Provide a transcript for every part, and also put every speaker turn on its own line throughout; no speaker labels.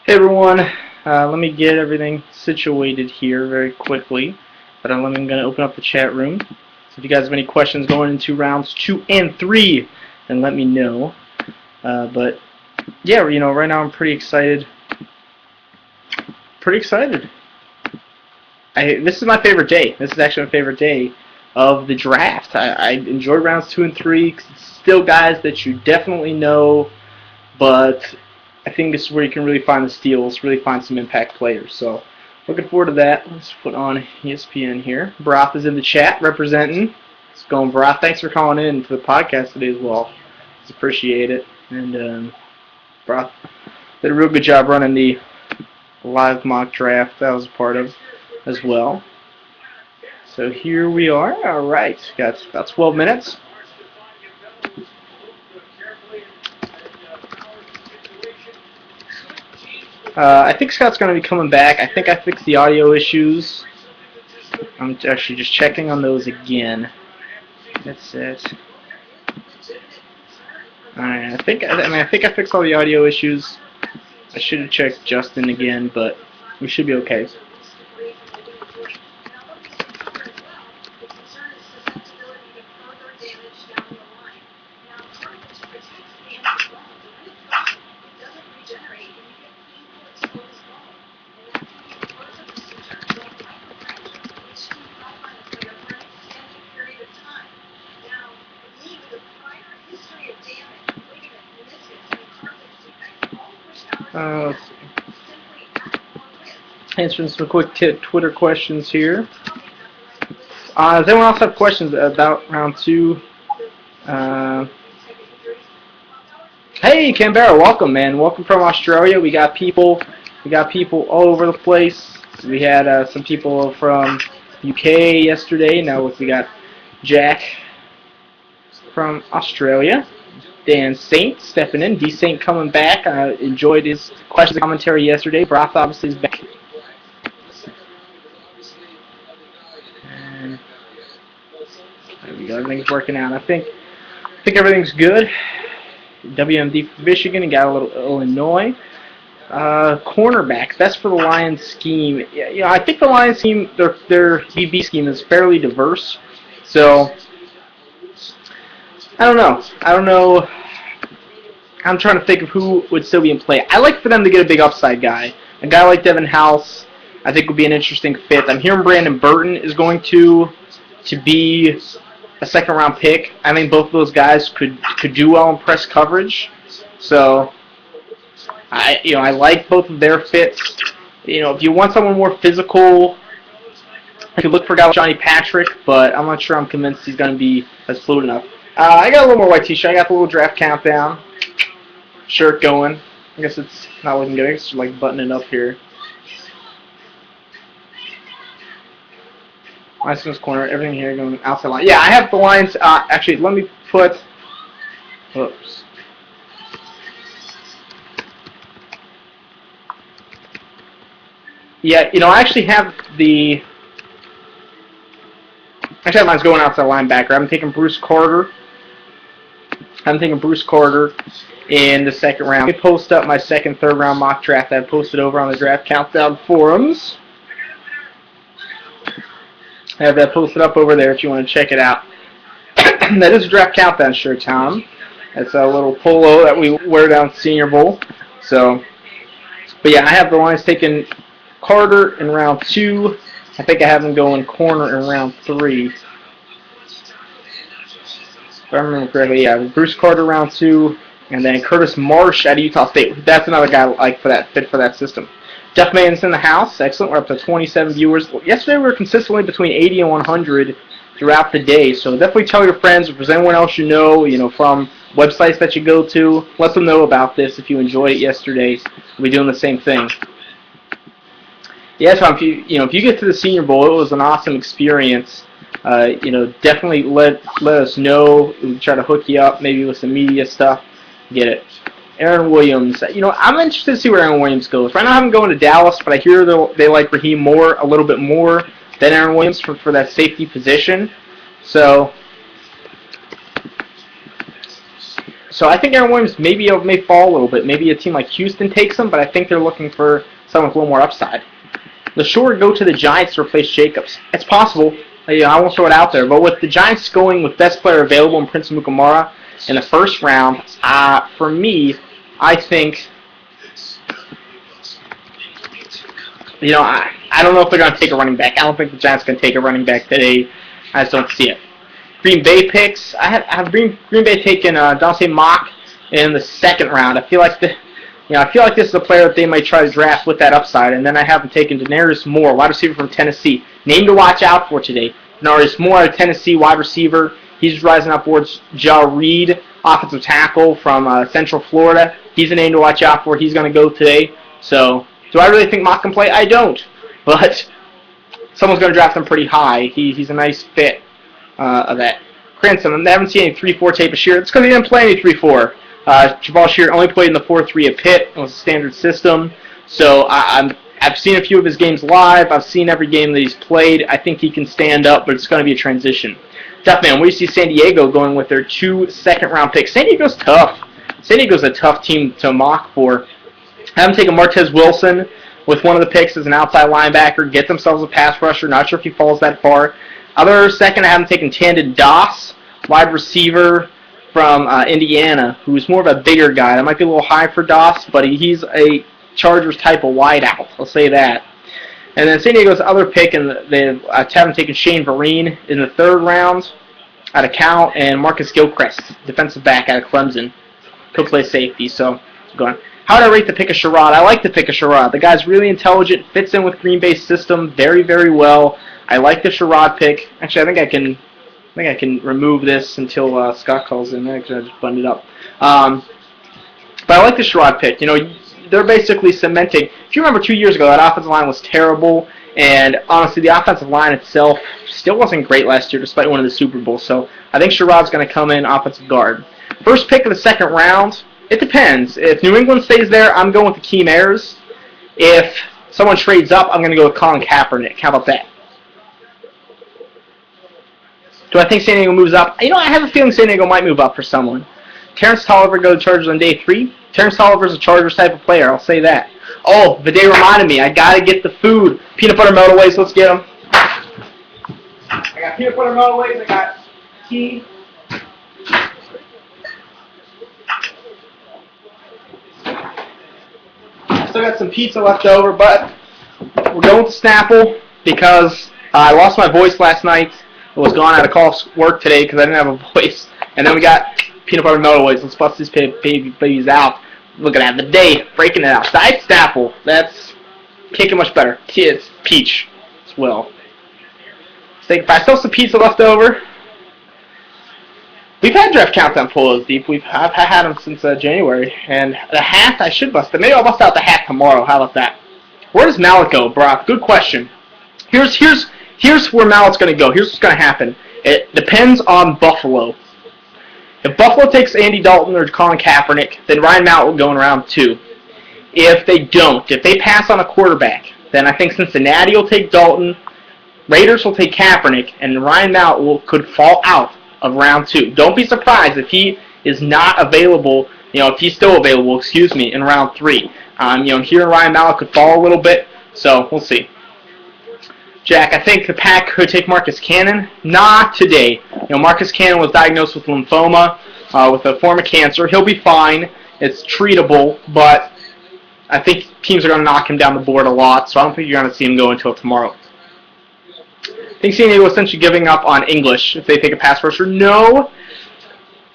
Hey everyone, let me get everything situated here very quickly. But I'm going to open up the chat room. So if you guys have any questions going into rounds 2 and 3, then let me know. But yeah, right now I'm pretty excited. This is my favorite day. This is actually my favorite day of the draft. I enjoy rounds 2 and 3 because it's still guys that you definitely know, but I think this is where you can really find the steals, really find some impact players. So looking forward to that. Let's put on ESPN here. Broth is in the chat representing. Let's go, Broth. Thanks for calling in to the podcast today as well. Just appreciate it. And Broth did a real good job running the live mock draft that I was a part of as well. So here we are. All right, got about 12 minutes. I think Scott's going to be coming back. I think I fixed the audio issues. I'm actually just checking on those again. That's it. Alright, I think I fixed all the audio issues. I should have checked Justin again, but we should be okay. Let's see. Answering some quick Twitter questions here. Does anyone else have questions about round 2? Hey, Canberra, welcome, man. Welcome from Australia. We got people all over the place. We had some people from UK yesterday. Now we got Jack from Australia. Dan Saint stepping in. D Saint coming back. I enjoyed his questions and commentary yesterday. Broth obviously is back. And there we go. Everything's working out. I think everything's good. WMD for Michigan and got a little Illinois. Cornerbacks. That's for the Lions scheme. Yeah, I think the Lions scheme, their DB scheme is fairly diverse. So I don't know. I'm trying to think of who would still be in play. I like for them to get a big upside guy. A guy like Devin House, I think would be an interesting fit. I'm hearing Brandon Burton is going to be a second-round pick. I think both of those guys could do well in press coverage. So I like both of their fits. If you want someone more physical, you could look for a guy like Johnny Patrick, but I'm not sure I'm convinced he's going to be as fluid enough. I got a little more white t-shirt. I got the little draft countdown shirt going. I guess it's not looking good. I guess it's like buttoning up here. Lions corner, everything here going outside line. Yeah, I have the Lions. Actually, let me put. Oops. Yeah, I actually have the. Actually, I have mine going outside linebacker. I'm taking Bruce Carter. In the second round. Let me post up my second, third round mock draft that I posted over on the Draft Countdown forums. I have that posted up over there if you want to check it out. That is a Draft Countdown shirt, Tom. That's a little polo that we wear down Senior Bowl. So, but yeah, I have the Lions taking Carter in round 2. I think I have them going corner in round 3. If I remember correctly, yeah, Bruce Carter round 2, and then Curtis Marsh out of Utah State. That's another guy like for that system. Jeff Mayon's in the house. Excellent. We're up to 27 viewers. Yesterday we were consistently between 80 and 100 throughout the day. So definitely tell your friends, if there's anyone else you know from websites that you go to, let them know about this if you enjoyed it yesterday. We'll be doing the same thing. Yeah, Tom, if you get to the Senior Bowl, it was an awesome experience. Definitely let us know. We'll try to hook you up maybe with some media stuff. Get it. Aaron Williams. I'm interested to see where Aaron Williams goes. Right now I'm going to Dallas, but I hear they like Raheem Moore a little bit more than Aaron Williams for that safety position. So So I think Aaron Williams may fall a little bit. Maybe a team like Houston takes him, but I think they're looking for someone with a little more upside. LeSure go to the Giants to replace Jacobs. It's possible. I won't throw it out there. But with the Giants going with best player available in Prince Mukamara in the first round, for me, I think, I don't know if they're going to take a running back. I don't think the Giants can take a running back today. I just don't see it. Green Bay picks. I have Green Bay taking Dante Mock in the second round. I feel like this is a player that they might try to draft with that upside. And then I have them taking Denarius Moore, wide receiver from Tennessee. Name to watch out for today. Denarius Moore, a Tennessee wide receiver. He's rising up towards Ja Reed, offensive tackle from Central Florida. He's a name to watch out for. He's going to go today. So, do I really think Mock can play? I don't. But someone's going to draft him pretty high. He's a nice fit of that. Cranston, I haven't seen any 3-4 tape of Shear. It's because he didn't play any 3-4. Javal Shear only played in the 4-3 at Pitt. It was a standard system. So I've seen a few of his games live. I've seen every game that he's played. I think he can stand up, but it's going to be a transition. Definitely, we see San Diego going with their 2 second-round picks. San Diego's tough. San Diego's a tough team to mock for. I have them taking Martez Wilson with one of the picks as an outside linebacker. Get themselves a pass rusher. Not sure if he falls that far. Other second, I have them taking Tandon Doss, wide receiver from Indiana, who's more of a bigger guy. That might be a little high for Doss, but he's a Chargers type of wideout. I'll say that. And then San Diego's other pick, and they have them taking Shane Vereen in the 3rd round out of Cal, and Marcus Gilchrist, defensive back out of Clemson. Could play safety, so go on. How would I rate the pick of Sherrod? I like the pick of Sherrod. The guy's really intelligent, fits in with Green Bay's system very, very well. I like the Sherrod pick. Actually, I think I can remove this until Scott calls in. Actually, I just buttoned it up. But I like the Sherrod pick. They're basically cementing. If you remember 2 years ago, that offensive line was terrible, and honestly, the offensive line itself still wasn't great last year, despite winning the Super Bowl. So I think Sherrod's going to come in offensive guard. First pick of the 2nd round. It depends. If New England stays there, I'm going with Akeem Ayers. If someone trades up, I'm going to go with Colin Kaepernick. How about that? Do I think San Diego moves up? I have a feeling San Diego might move up for someone. Terrence Tolliver go to Chargers on day 3. Terrence Tolliver's a Chargers type of player, I'll say that. Oh, Viday reminded me, I gotta get the food. Peanut butter meltaways, let's get them. I got peanut butter meltaways, I got tea. Still got some pizza left over, but we're going with Snapple because I lost my voice last night. I was gone out of call work today because I didn't have a voice. And then we got peanut butter meltaways. Let's bust these babies out. Looking at the day, breaking it out. Diet Snapple. That's can't get much better. It's peach as well. I still have some pizza left over. We've had Draft Countdown pulls deep. I've had them since January. And the hat, I should bust it. Maybe I'll bust out the hat tomorrow. How about that? Where does Mallet go, Brock? Good question. Here's where Mallet's going to go. Here's what's going to happen. It depends on Buffalo. If Buffalo takes Andy Dalton or Colin Kaepernick, then Ryan Mallett will go in round 2. If they don't, if they pass on a quarterback, then I think Cincinnati will take Dalton, Raiders will take Kaepernick, and Ryan Mallett could fall out of round 2. Don't be surprised if he is not available, if he's still available, in round 3. Here Ryan Mallett could fall a little bit, so we'll see. Jack, I think the Pack could take Marcus Cannon. Not today. Marcus Cannon was diagnosed with lymphoma, with a form of cancer. He'll be fine. It's treatable, but I think teams are going to knock him down the board a lot, so I don't think you're going to see him go until tomorrow. I think San Diego is essentially giving up on English if they take a pass rusher. No.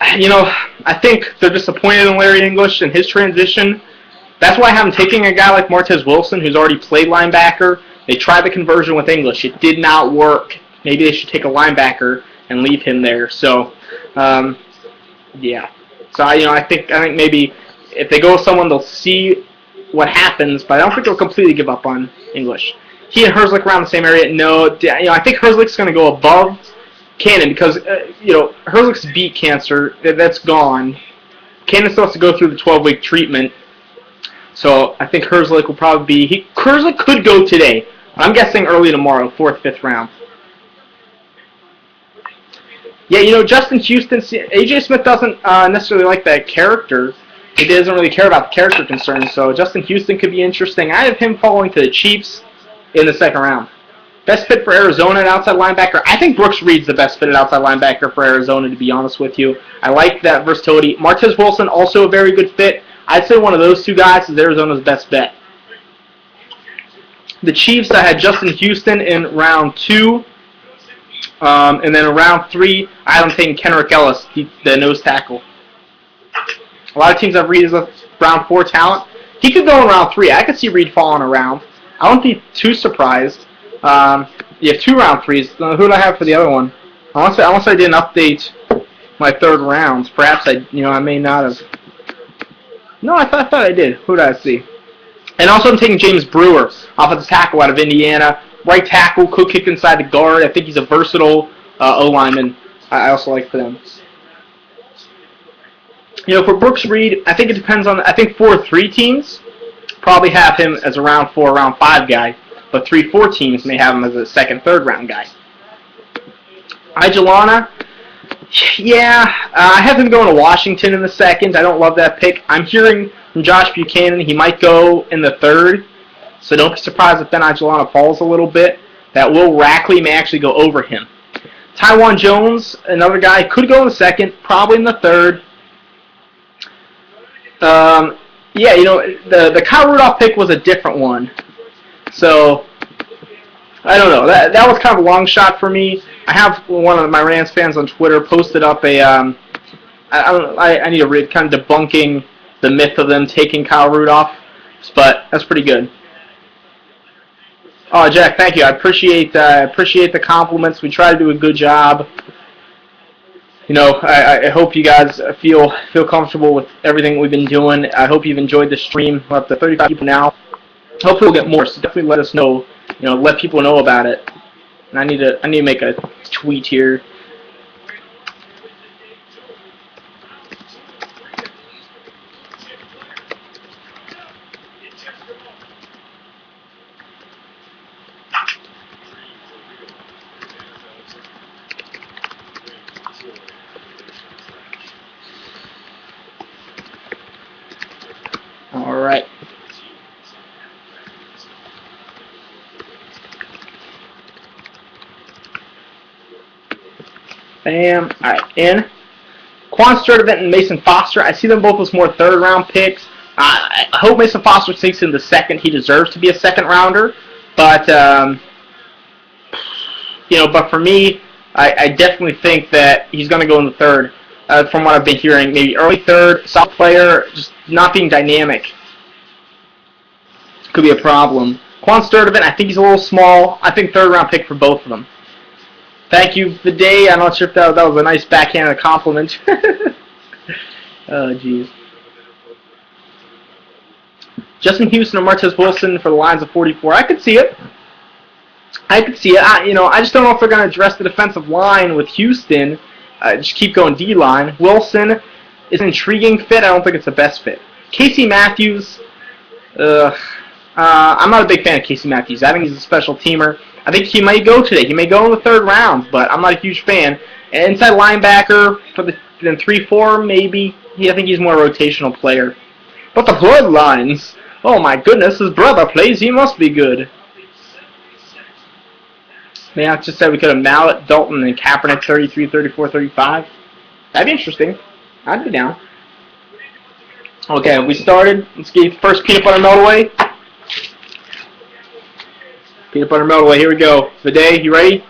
I think they're disappointed in Larry English and his transition. That's why I have him taking a guy like Martez Wilson, who's already played linebacker. They tried the conversion with English. It did not work. Maybe they should take a linebacker and leave him there. So, yeah. So, I think maybe if they go with someone, they'll see what happens, but I don't think they'll completely give up on English. He and Herzlich around the same area. No, I think Herzlich's going to go above Cannon because, Herzlich's beat cancer. That's gone. Cannon still has to go through the 12-week treatment. So I think Herzlich will probably be... Herzlich could go today. I'm guessing early tomorrow, 4th, 5th round. Yeah, you know, Justin Houston, AJ Smith doesn't necessarily like that character. He doesn't really care about the character concerns, so Justin Houston could be interesting. I have him falling to the Chiefs in the second round. Best fit for Arizona at outside linebacker. I think Brooks Reed's the best fit at outside linebacker for Arizona, to be honest with you. I like that versatility. Martez Wilson, also a very good fit. I'd say one of those two guys is Arizona's best bet. The Chiefs, I had Justin Houston in round 2. And then in round 3, I have him taking Kenrick Ellis, the nose tackle. A lot of teams have Reed as a round 4 talent. He could go in round 3. I could see Reed falling around. I wouldn't be too surprised. You have 2 round 3s. Who do I have for the other one? Unless I didn't update my third rounds. Perhaps I may not have. No, I thought I did. Who did I see? And also I'm taking James Brewer, offensive tackle out of Indiana. Right tackle, could kick inside the guard. I think he's a versatile O-lineman. I also like for them. You know, for Brooks Reed, I think it depends on. I think 4-3 teams probably have him as a round 4, round 5 guy, but 3-4 teams may have him as a second, third round guy. Ijalana, yeah, I have him going to Washington in the second. I don't love that pick. I'm hearing from Josh Buchanan he might go in the third, so don't be surprised if Ben Ijalana falls a little bit. That Will Rackley may actually go over him. Taiwan Jones, another guy, could go in the second, probably in the third. Yeah, you know, the Kyle Rudolph pick was a different one. So, I don't know. That was kind of a long shot for me. I have one of my Rams fans on Twitter posted up a, I need to read, kind of debunking the myth of them taking Kyle Rudolph, but that's pretty good. Oh, Jack, thank you. I appreciate the compliments. We try to do a good job. You know, I hope you guys feel comfortable with everything we've been doing. I hope you've enjoyed the stream. We're up to 35 people now. Hopefully we'll get more, so definitely let us know. You know, let people know about it. And I need to make a tweet here. All right. Bam. All right. In. Quan Sturdivant and Mason Foster. I see them both as more third-round picks. I hope Mason Foster takes in the second. He deserves to be a second-rounder. But, you know, but for me, I definitely think that he's going to go in the third. From what I've been hearing, maybe early third, solid player, just not being dynamic could be a problem. Quan Sturdivant, I think he's a little small. I think third-round pick for both of them. Thank you, Viday. I'm not sure if that was a nice backhanded compliment. Oh, jeez. Justin Houston or Martez Wilson for the Lions of 44. I could see it. I just don't know if they're going to address the defensive line with Houston. Just keep going D-line. Wilson is an intriguing fit. I don't think it's the best fit. Casey Matthews. I'm not a big fan of Casey Matthews. I think he's a special teamer. I think he might go today. He may go in the third round, but I'm not a huge fan. And inside linebacker for the 3-4, maybe. I think he's more a rotational player. But the Bloodlines. Oh my goodness, his brother plays. He must be good. Man, I just said we could have Mallet, Dalton, and Kaepernick 33, 34, 35. That'd be interesting. I'd be down. Okay, we started. Let's get first peanut butter melt away. Peanut butter melt away. Here we go. Viday, you ready?